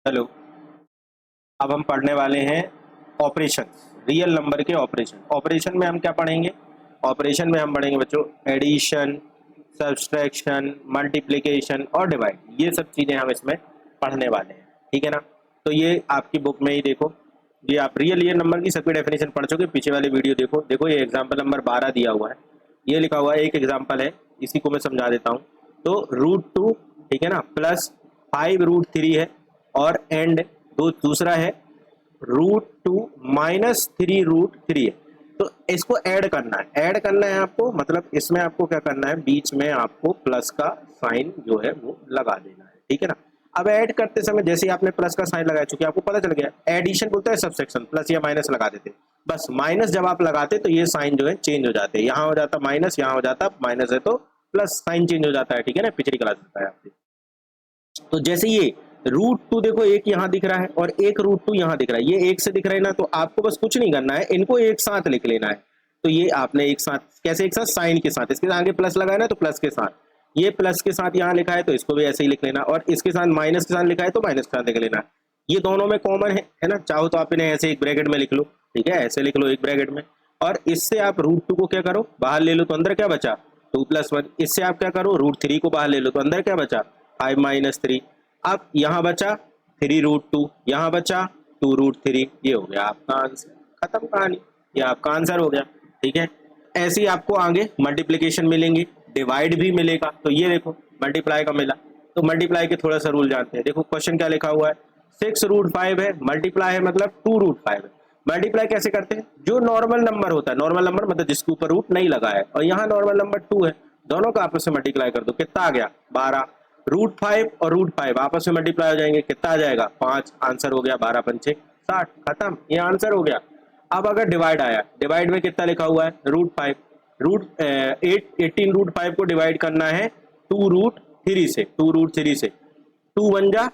Hello. अब हम पढ़ने वाले हैं ऑपरेशन, रियल नंबर के ऑपरेशन। ऑपरेशन में हम क्या पढ़ेंगे? ऑपरेशन में हम पढ़ेंगे बच्चों एडिशन, सब्सट्रैक्शन, मल्टीप्लिकेशन और डिवाइड। ये सब चीज़ें हम इसमें पढ़ने वाले हैं, ठीक है ना। तो ये आपकी बुक में ही देखो, ये आप रियल नंबर की सभी डेफिनेशन पढ़ चुके। पीछे वाली वीडियो देखो। देखो ये एग्जाम्पल नंबर 12 दिया हुआ है, ये लिखा हुआ है, एक एग्जाम्पल है, इसी को मैं समझा देता हूँ। तो √2, ठीक है ना, प्लस 5√3 है, और एंड दूसरा है √2 माइनस 3√3 है। तो इसको ऐड करना है, ऐड करना है आपको, मतलब इसमें आपको क्या करना है, बीच में आपको प्लस का साइन जो है वो लगा देना है, ठीक है ना। अब ऐड करते समय जैसे ही आपने प्लस का साइन लगाया, चूंकि आपको पता चल गया एडिशन बोलता है सबसेक्शन, प्लस या माइनस लगा देते, बस माइनस जब आप लगाते तो ये साइन जो है चेंज हो जाते हैं, यहाँ हो जाता माइनस, यहाँ हो जाता माइनस है तो प्लस, साइन चेंज हो जाता है, ठीक है ना। पिछली क्लास में बताया आपने। तो जैसे ये √2 देखो, एक यहाँ दिख रहा है और एक √2 यहाँ दिख रहा है, ये एक से दिख रहा है ना, तो आपको बस कुछ नहीं करना है, इनको एक साथ लिख लेना है। तो ये आपने एक साथ कैसे, एक साथ साइन के साथ, इसके आगे प्लस लगाया ना तो प्लस के साथ, ये प्लस के साथ यहाँ लिखा है तो इसको भी ऐसे ही लिख लेना, और इसके साथ माइनस के साथ लिखा है तो माइनस के साथ लिख लेना। ये दोनों में कॉमन है ना। चाहो तो आप इन्हें ऐसे एक ब्रैकेट में लिख लो, ठीक है, ऐसे लिख लो एक ब्रैकेट में, और इससे आप √2 को क्या करो, बाहर ले लो, तो अंदर क्या बचा 2 + 1। इससे आप क्या करो, √3 को बाहर ले लो, तो अंदर क्या बचा 5 - 3। अब यहाँ बचा 3√2, यहाँ बचा 2√3, ये हो गया आपका आंसर, खत्म कहानी, ये आपका आंसर हो गया, ठीक है। ऐसे ही आपको आगे मल्टीप्लिकेशन मिलेंगे, डिवाइड भी मिलेगा। तो ये देखो मल्टीप्लाई का मिला, तो मल्टीप्लाई के थोड़ा सा रूल जानते हैं। देखो क्वेश्चन क्या लिखा हुआ है, 6√5 है, मल्टीप्लाई है मतलब 2√5 है। मल्टीप्लाई कैसे करते हैं, जो नॉर्मल नंबर होता है, नॉर्मल नंबर मतलब जिसके ऊपर रूट नहीं लगा है, और यहाँ नॉर्मल नंबर 2 है, दोनों का आपस में मल्टीप्लाई कर दो, कितना आ गया 12। √5 और √5 आपस में मल्टीप्लाई हो जाएंगे, कितना आ जाएगा 5, आंसर हो गया 12 × 5 = 60, खत्म, ये आंसर हो गया। अब अगर डिवाइड आया, डिवाइड में कितना लिखा हुआ है √5, 18 √5 को डिवाइड करना है 2√3 से, 2√3 से, 2 × 1 =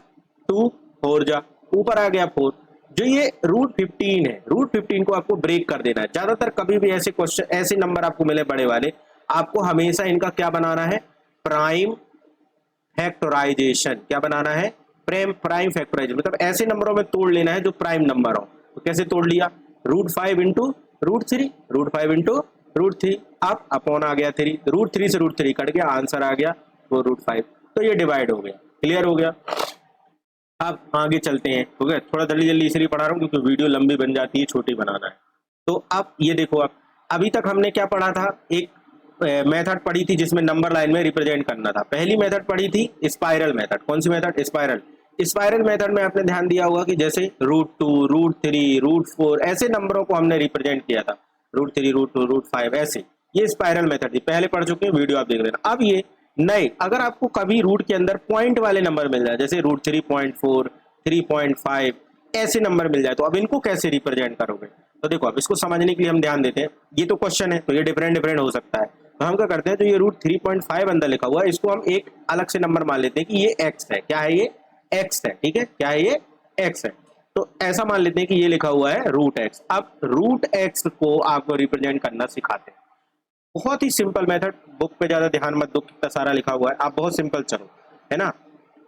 2, 4 × ऊपर आ गया 4। जो ये √15 है, √15 को आपको ब्रेक कर देना है। ज्यादातर कभी भी ऐसे क्वेश्चन, ऐसे नंबर आपको मिले बड़े वाले, आपको हमेशा इनका क्या बनाना है, प्राइम फैक्टराइजेशन। क्या बनाना है, प्राइम फैक्टराइजेशन, मतलब ऐसे नंबरों में तोड़ लेना है जो प्राइम नंबर हो। तो कैसे तोड़ लिया, √5 × √3, √5 × √3, अब अपॉन आ गया 3, √3 से √3 कट गया, आंसर आ गया वो √5। तो ये डिवाइड हो गया, क्लियर हो गया। अब आगे चलते हैं, हो गया। थोड़ा जल्दी जल्दी इसलिए पढ़ा रहा हूँ क्योंकि वीडियो लंबी बन जाती है, छोटी बनाना है। तो अब ये देखो, आप अभी तक हमने क्या पढ़ा था, एक मेथड पढ़ी थी जिसमें नंबर लाइन में रिप्रेजेंट करना था। पहली मेथड पढ़ी थी स्पाइरल मेथड। कौन सी मेथड, स्पाइरल। स्पाइरल मेथड में आपने ध्यान दिया होगा कि जैसे √2, √3, √4 ऐसे नंबरों को हमने रिप्रेजेंट किया था, √3, √2, √5 ऐसे। ये स्पाइरल मेथड थी, पहले पढ़ चुके हैं, वीडियो आप देख लेना। अब ये नए, अगर आपको कभी रूट के अंदर पॉइंट वाले नंबर मिल जाए, जैसे √3.4, 3.5 ऐसे नंबर मिल जाए, तो अब इनको कैसे रिप्रेजेंट करोगे। तो देखो, अब इसको समझने के लिए हम ध्यान देते हैं, ये तो क्वेश्चन है तो ये डिफरेंट डिफरेंट हो सकता है। तो हम क्या करते हैं, जो ये √3.5 अंदर लिखा हुआ है, इसको हम एक अलग से नंबर मान लेते हैं कि ये x है। क्या है, ये x है, ठीक है, क्या है, ये x है। तो ऐसा मान लेते हैं कि ये लिखा हुआ है √x। अब √x को आपको रिप्रेजेंट करना सिखाते हैं। बहुत ही सिंपल मेथड, बुक पे ज्यादा ध्यान मत दो, कितना सारा लिखा हुआ है, आप बहुत सिंपल चलो, है ना।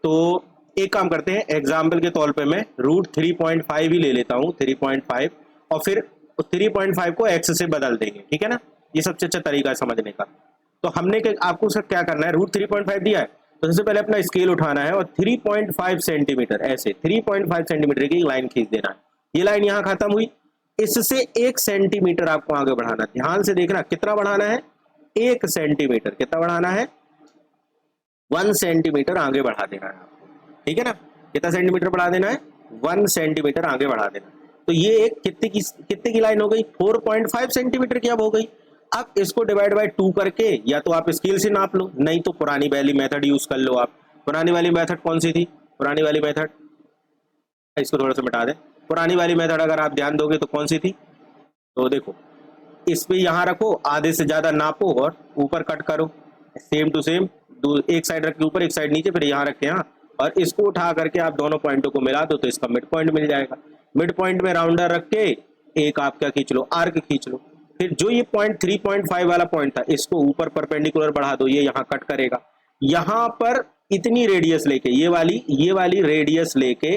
तो एक काम करते हैं, एग्जाम्पल के तौर पे मैं √3.5 ही ले लेता हूँ, 3.5, और फिर 3.5 को x से बदल देंगे, ठीक है ना। ये सबसे अच्छा तरीका है समझने का। तो हमने आपको उसका क्या करना है, √3.5 दिया है तो सबसे पहले अपना स्केल उठाना है और 3.5 सेंटीमीटर, ऐसे 3.5 सेंटीमीटर की लाइन खींच देना है। ये लाइन यहाँ खत्म हुई, इससे 1 सेंटीमीटर आपको आगे बढ़ाना। ध्यान से देखना, कितना बढ़ाना है, 1 सेंटीमीटर। कितना बढ़ाना है, 1 सेंटीमीटर आगे बढ़ा देना है आपको, ठीक है ना। कितना सेंटीमीटर बढ़ा देना है, 1 सेंटीमीटर आगे बढ़ा देना। तो ये एक कितने की लाइन हो गई, 4.5 सेंटीमीटर की अब हो गई। अब इसको डिवाइड बाय 2 करके, या तो आप स्केल से नाप लो, नहीं तो पुरानी वाली मेथड यूज कर लो आप। पुरानी वाली मेथड कौन सी थी, पुरानी वाली मेथड, इसको थोड़ा सा मिटा दें। पुरानी वाली मेथड अगर आप ध्यान दोगे तो कौन सी थी, तो देखो, इस पे यहाँ रखो, आधे से ज्यादा नापो और ऊपर कट करो, सेम टू सेम, एक साइड रख के ऊपर, एक साइड नीचे, फिर यहाँ रखे यहाँ, और इसको उठा करके आप दोनों पॉइंटों को मिला दो तो इसका मिड पॉइंट मिल जाएगा। मिड पॉइंट में राउंडर रख के एक आप क्या खींच लो, आर्क खींच लो। फिर जो ये पॉइंट 3.5 वाला पॉइंट था, इसको ऊपर परपेंडिकुलर बढ़ा दो, ये यहाँ कट करेगा। यहाँ पर इतनी रेडियस लेके, ये वाली रेडियस लेके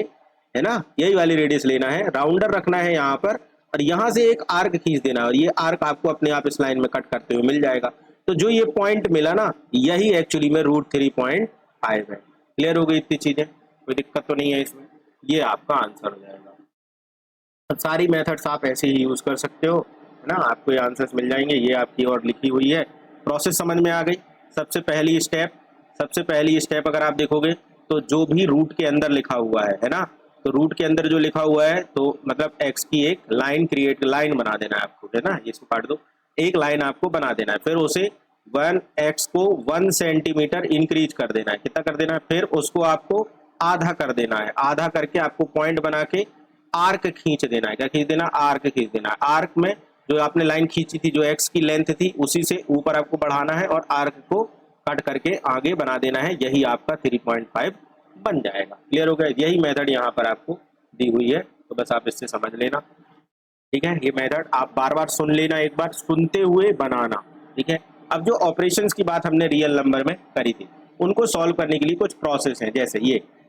है ना, यही वाली रेडियस लेना है, राउंडर रखना है यहाँ पर, और यहाँ से एक आर्क खींच देना, और ये आर्क आपको अपने आप इस लाइन में कट करते हुए मिल जाएगा। तो जो ये पॉइंट मिला ना, यही एक्चुअली में √3.5 है। क्लियर हो गई इतनी चीजें, कोई दिक्कत तो नहीं है इसमें, ये आपका आंसर हो जाएगा। सारी मेथड्स आप ऐसे ही यूज कर सकते हो, है ना, आपको ये आंसर्स मिल जाएंगे। ये आपकी और लिखी हुई है, प्रोसेस समझ में आ गई। सबसे पहली स्टेप अगर आप देखोगे तो जो भी रूट के अंदर लिखा हुआ है ना, तो रूट के अंदर जो लिखा हुआ है तो मतलब एक्स की एक लाइन बना देना है आपको, है ना, इसको काट दो, एक लाइन आपको बना देना है, फिर उसे 1x को 1 सेंटीमीटर इंक्रीज कर देना है। कितना कर देना है? फिर उसको आपको आधा कर देना है, आधा करके आपको पॉइंट बना के आर्क खींच देना है। क्या खींच देना? आर्क खींच देना है। आर्क में जो आपने लाइन खींची थी, जो एक्स की लेंथ थी, उसी से ऊपर आपको बढ़ाना है और आर्क को कट करके आगे बना देना है, यही आपका 3.5 बन जाएगा। क्लियर हो गया? यही मेथड यहाँ पर आपको दी हुई है, तो बस आप इससे समझ लेना। ठीक है, ये मेथड आप बार बार सुन लेना, एक बार सुनते हुए बनाना। ठीक है, अब जो ऑपरेशंस की बात हमने रियल नंबर में करी थी, उनको सॉल्व करने के लिए कुछ प्रोसेस हैं।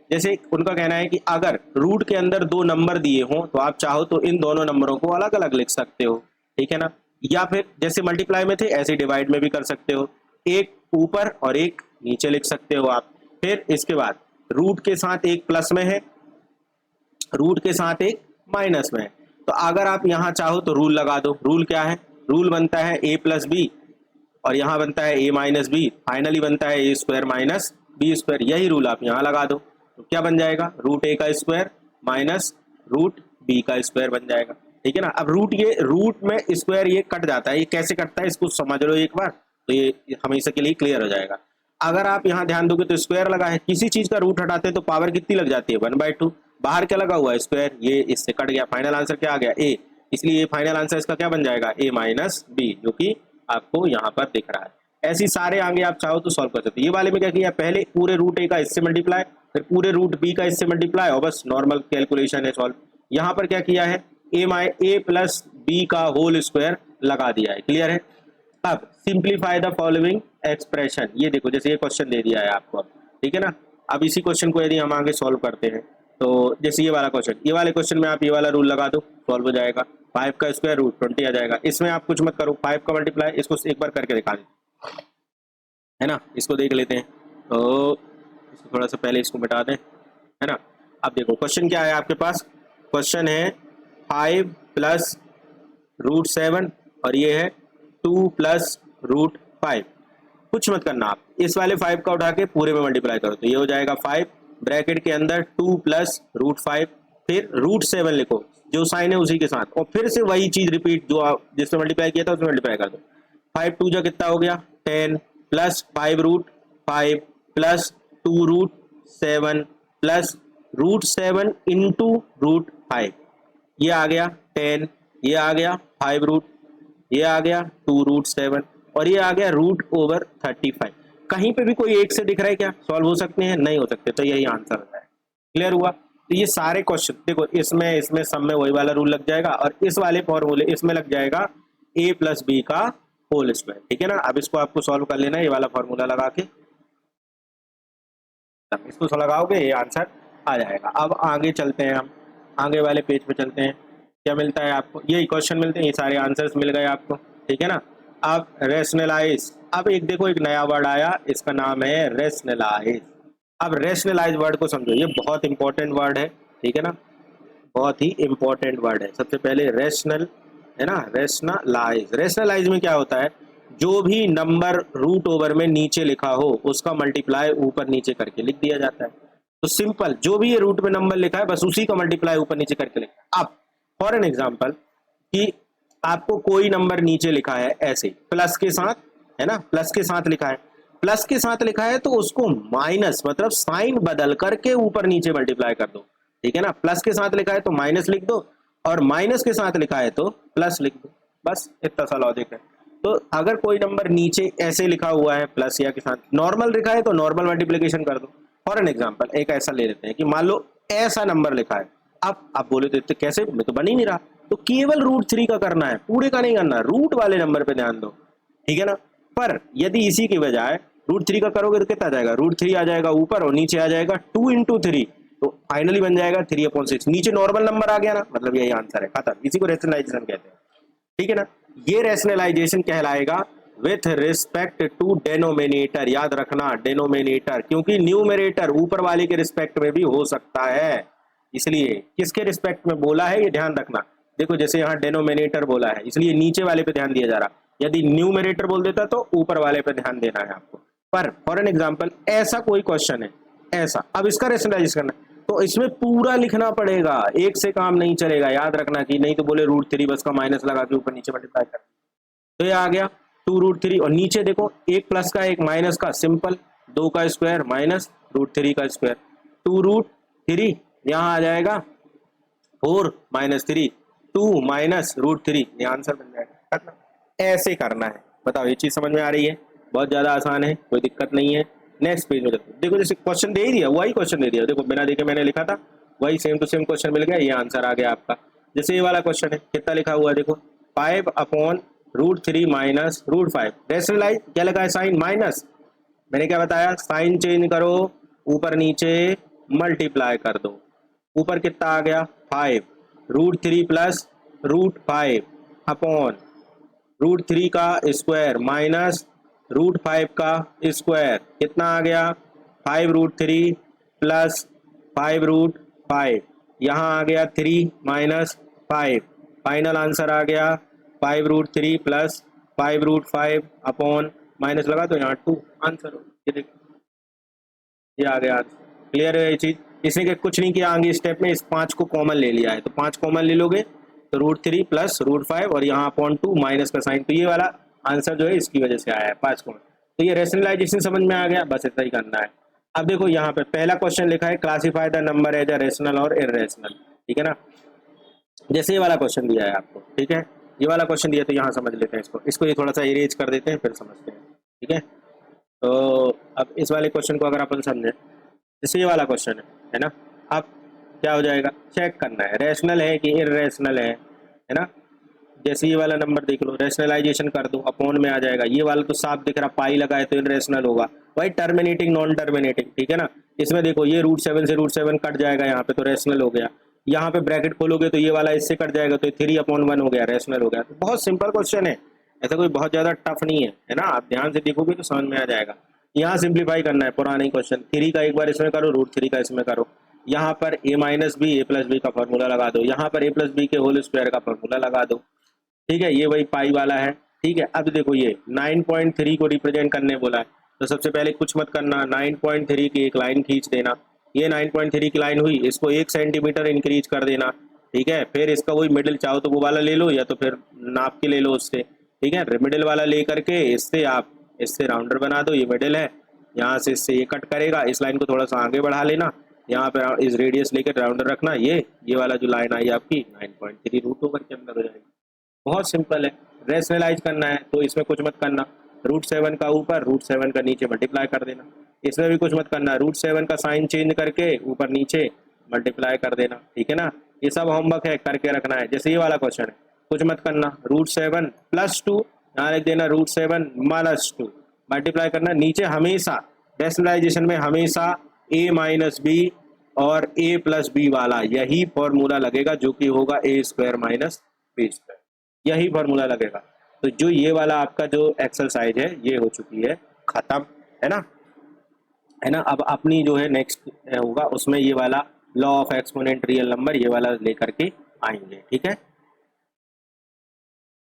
जैसे उनका कहना है कि अगर रूट के अंदर दो नंबर दिए हों तो आप चाहो तो इन दोनों नंबरों को अलग अलग लिख सकते हो, ठीक है ना, या फिर जैसे मल्टीप्लाई में थे ऐसे डिवाइड में भी कर सकते हो, एक ऊपर और एक नीचे लिख सकते हो आप। फिर इसके बाद रूट के साथ एक प्लस में है, रूट के साथ एक माइनस में है, तो अगर आप यहाँ चाहो तो रूल लगा दो। रूल क्या है? रूल बनता है a प्लस बी, और यहाँ बनता है a माइनस बी, फाइनली बनता है a square minus B square. यही रूल आप यहाँ लगा दो, तो क्या बन जाएगा? √a का स्क्वायर माइनस √b का स्क्वायर बन जाएगा। ठीक है ना। अब रूट में स्क्वायर ये कट जाता है, ये कैसे कटता है इसको समझ लो एक बार, तो ये हमेशा के लिए क्लियर हो जाएगा। अगर आप यहाँ ध्यान दोगे तो स्क्वायर लगा है, किसी चीज का रूट हटाते हैं तो पावर कितनी लग जाती है? 1/2। बाहर क्या लगा हुआ है? स्क्वायर, ये इससे कट गया, फाइनल आंसर क्या आ गया? a। इसलिए फाइनल आंसर इसका क्या बन जाएगा? a माइनस बी, जो कि आपको यहाँ पर दिख रहा है। ऐसी सारे आगे आप चाहो तो सॉल्व कर सकते हो। ये वाले में क्या किया? पहले पूरे √a का इससे मल्टीप्लाई, फिर पूरे √b का इससे मल्टीप्लाई, और बस नॉर्मल कैलकुलेशन है सॉल्व। यहाँ पर क्या किया है? a प्लस बी का होल स्क्वायर लगा दिया है। क्लियर है? अब सिंप्लीफाई द फॉलोइंग एक्सप्रेशन, ये देखो जैसे ये क्वेश्चन दे दिया है आपको, ठीक है ना। अब इसी क्वेश्चन को यदि हम आगे सॉल्व करते हैं तो जैसे ये वाला क्वेश्चन, ये वाले क्वेश्चन में आप ये वाला रूल लगा दो, सॉल्व हो जाएगा। 5 का स्क्वायर √20 आ जाएगा। इसमें आप कुछ मत करो, 5 का मल्टीप्लाई, इसको एक बार करके दिखा दें, है ना, इसको देख लेते हैं। तो इसको थोड़ा सा पहले इसको मिटा दें, है ना। अब देखो क्वेश्चन क्या है आपके पास? क्वेश्चन है 5 प्लस √7 और ये है 2 प्लस √5। कुछ मत करना, आप इस वाले 5 का उठा के पूरे में मल्टीप्लाई करो, तो ये हो जाएगा 5 ब्रैकेट के अंदर 2 प्लस √5, फिर √7 लिखो, जो साइन है उसी के साथ, और फिर से वही चीज रिपीट जो आप जिसमें मल्टीप्लाई किया था उसमें मल्टीप्लाई कर दो। 5 2 जा कितना हो गया? 10 प्लस 5 प्लस 2 √7 प्लस √7 इंटू √5, ये आ गया 10, ये आ गया 5 ये आ गया 2 √7, और ये आ गया √35। कहीं पे भी कोई एक से दिख रहा है क्या? सॉल्व हो सकते हैं? नहीं हो सकते, तो यही आंसर है। क्लियर हुआ? तो ये सारे क्वेश्चन देखो, इसमें सब में वही वाला रूल लग जाएगा, और इस वाले फॉर्मूले इसमें लग जाएगा a प्लस बी का होल स्क्वायर। ठीक है ना। अब इसको आपको सॉल्व कर लेना है, ये वाला फॉर्मूला लगा के, इसको लगाओगे ये आंसर आ जाएगा। अब आगे चलते हैं, हम आगे वाले पेज पे चलते हैं। क्या मिलता है आपको? यही क्वेश्चन मिलते हैं, ये सारे आंसर्स मिल गए आपको, ठीक है ना। अब रेशनलाइज, अब एक देखो एक नया वर्ड आया, इसका नाम है रेशनलाइज। अब रेशनलाइज वर्ड को समझो, ये बहुत इंपॉर्टेंट वर्ड है, ठीक है ना, बहुत ही इंपॉर्टेंट वर्ड है। सबसे पहले रेशनल, है ना, रेशनलाइज में क्या होता है? जो भी नंबर रूट ओवर में नीचे लिखा हो उसका मल्टीप्लाई ऊपर नीचे करके लिख दिया जाता है। तो सिंपल, जो भी ये रूट में नंबर लिखा है बस उसी का मल्टीप्लाई ऊपर नीचे करके लिखा। अब फॉर एन एग्जांपल कि आपको कोई नंबर नीचे लिखा है ऐसे प्लस के साथ, है ना, प्लस के साथ लिखा है, प्लस के साथ लिखा है तो उसको माइनस मतलब साइन बदल करके ऊपर नीचे मल्टीप्लाई कर दो, ठीक है ना। प्लस के साथ लिखा है तो माइनस लिख दो, और माइनस के साथ लिखा है तो प्लस लिख दो, बस इतना सा लॉजिक है। तो अगर कोई नंबर नीचे ऐसे लिखा हुआ है प्लस या के साथ, नॉर्मल लिखा है तो नॉर्मल मल्टीप्लिकेशन कर दो। फॉर एन एग्जांपल एक ऐसा ले लेते हैं कि मान लो ऐसा नंबर लिखा है, अब आप बोले तो कैसे, मैं तो बन ही नहीं रहा, तो केवल √3 का करना है, पूरे का नहीं करना, रूट वाले नंबर पे ध्यान दो, ठीक है ना। पर यदि इसी की बजाय √3 का करोगे तो कितना आ जाएगा? √3 आ जाएगा ऊपर और नीचे आ जाएगा 2 × 3, तो फाइनली बन जाएगा 3/6। नीचे नॉर्मल नंबर आ गया ना, मतलब यही आंसर है, खत्म। इसी को रेशनलाइजेशन कहते हैं, ठीक है ना। ये रेशनलाइजेशन कहलाएगा विथ रिस्पेक्ट टू डेनोमिनेटर। याद रखना डेनोमिनेटर, क्योंकि न्यूमरेटर ऊपर वाले के रिस्पेक्ट में भी हो सकता है, इसलिए किसके रिस्पेक्ट में बोला है ये ध्यान रखना। देखो जैसे यहाँ डेनोमिनेटर बोला है, इसलिए नीचे वाले पे ध्यान दिया जा रहा। यदि न्यूमरेटर बोल देता तो ऊपर वाले पे ध्यान देना है आपको। पर फॉर एन एग्जाम्पल ऐसा कोई क्वेश्चन है ऐसा, अब इसका रेशनलाइजेशन करना तो इसमें पूरा लिखना पड़ेगा, एक से काम नहीं चलेगा। याद रखना कि नहीं तो बोले √3 बस का माइनस लगा के ऊपर नीचे मल्टीप्लाई कर, तो ये आ गया 2√3। और नीचे देखो एक प्लस का एक माइनस का, सिंपल 2 का स्क्वायर माइनस √3 का स्क्वायर, 2√3 यहाँ आ जाएगा 4 - 3, 2 - √3, ये आंसर बन जाएगा। ऐसे करना है। बताओ ये चीज समझ में आ रही है? बहुत ज्यादा आसान है, कोई दिक्कत नहीं है। नेक्स्ट पेज में देखो जैसे क्वेश्चन दे ही दिया, वही क्वेश्चन दे दिया, देखो बिना देखे मैंने लिखा था, वही सेम टू सेम क्वेश्चन मिल गया, ये आंसर आ गया आपका। जैसे ये वाला क्वेश्चन है, कितना लिखा हुआ है देखो, 5/√3 - √5। रेशनलाइज क्या लगा है, साइन माइनस, मैंने क्या बताया, साइन चेंज करो, ऊपर नीचे मल्टीप्लाई कर दो। ऊपर कितना आ गया 5, √3 + √5 अपॉन √3 का स्क्वायर माइनस √5 का स्क्वायर, कितना आ गया 5√3 + 5√5, यहाँ आ गया 3 - 5, फाइनल आंसर आ गया 5√3 + 5√5 अपॉन माइनस लगा तो यहाँ 2, आंसर हो। ये देखो ये आ गया आंसर। क्लियर है ये चीज? इसने के कुछ नहीं किया, आगे स्टेप में इस 5 को कॉमन ले लिया है, तो 5 कॉमन ले लोगे तो √3 + √5 और यहाँ अपॉन 2 माइनस का साइन, तो ये वाला आंसर जो है इसकी वजह से आया है 5 कॉमन। तो ये रेशनलाइजेशन समझ में आ गया, बस इतना ही करना है। अब देखो यहाँ पे पहला क्वेश्चन लिखा है classify the number as a rational और इरेशनल, ठीक है ना। जैसे ये वाला क्वेश्चन दिया है आपको, ठीक है, ये वाला क्वेश्चन दिया तो यहाँ समझ लेते हैं इसको ये थोड़ा सा इरेज कर देते हैं फिर समझते हैं, ठीक है। तो अब इस वाले क्वेश्चन को अगर अपन समझें, जैसे ये वाला क्वेश्चन है ना, अब क्या हो जाएगा, चेक करना है रेशनल है कि इरेशनल है ना। जैसे ये वाला नंबर देख लो, रेशनलाइजेशन कर दो, अपॉन में आ जाएगा। ये वाला तो साफ दिख रहा, पाई लगाए तो इरेशनल होगा, वही टर्मिनेटिंग नॉन टर्मिनेटिंग, ठीक है ना। इसमें देखो ये √7 से √7 कट जाएगा यहाँ पे, तो रेशनल हो गया। यहाँ पे ब्रैकेट खोलोगे तो ये वाला इससे कट जाएगा, तो 3/1 हो गया, रेशनल हो गया। तो बहुत सिंपल क्वेश्चन है, ऐसा कोई बहुत ज्यादा टफ नहीं है ना। आप ध्यान से देखोगे तो समझ में आ जाएगा। यहाँ सिंप्लीफाई करना है पुराने क्वेश्चन, 3 का एक बार इसमें करो, √3 का इसमें करो। यहाँ पर a - b a + b का फॉर्मूला लगा दो, यहाँ पर a + b के होल स्क्वायर का फॉर्मूला लगा दो, ठीक है। ये वही पाई वाला है, ठीक है। अब देखो ये 9.3 को रिप्रेजेंट करने बोला है, तो सबसे पहले कुछ मत करना, 9.3 की एक लाइन खींच देना। ये 9.3 की लाइन हुई, इसको 1 सेंटीमीटर इंक्रीज कर देना, ठीक है। फिर इसका वही मिडिल, चाहो तो वो वाला ले लो या तो फिर नाप के ले लो उससे, ठीक है। मिडिल वाला ले करके इससे आप इससे राउंडर बना दो, ये मिडिल है, यहाँ से इससे ये कट करेगा, इस लाइन को थोड़ा सा आगे बढ़ा लेना, यहाँ पे इस रेडियस लेकर राउंडर रखना, ये वाला जो लाइन आई आपकी 9.3 √ओवर के अंदर हो जाएगी। बहुत सिंपल है। रेशनलाइज करना है तो इसमें कुछ मत करना, √7 का ऊपर √7 का नीचे मल्टीप्लाई कर देना। इसमें भी कुछ मत करना, √7 का साइन चेंज करके ऊपर नीचे मल्टीप्लाई कर देना, ठीक है ना। ये सब होमवर्क है, करके रखना है। जैसे ये वाला क्वेश्चन है, कुछ मत करना, √7 + 2 यहाँ लिख देना, √7 - 2 मल्टीप्लाई करना। नीचे हमेशा रेशनलाइजेशन में हमेशा a - b और a + b वाला यही फॉर्मूला लगेगा, जो कि होगा a² - b², यही फॉर्मूला लगेगा। तो जो ये वाला आपका जो एक्सरसाइज है ये हो चुकी है खत्म, है ना। अब अपनी जो है नेक्स्ट होगा उसमें ये वाला law of exponent real number ये वाला लेकर के आएंगे, ठीक है।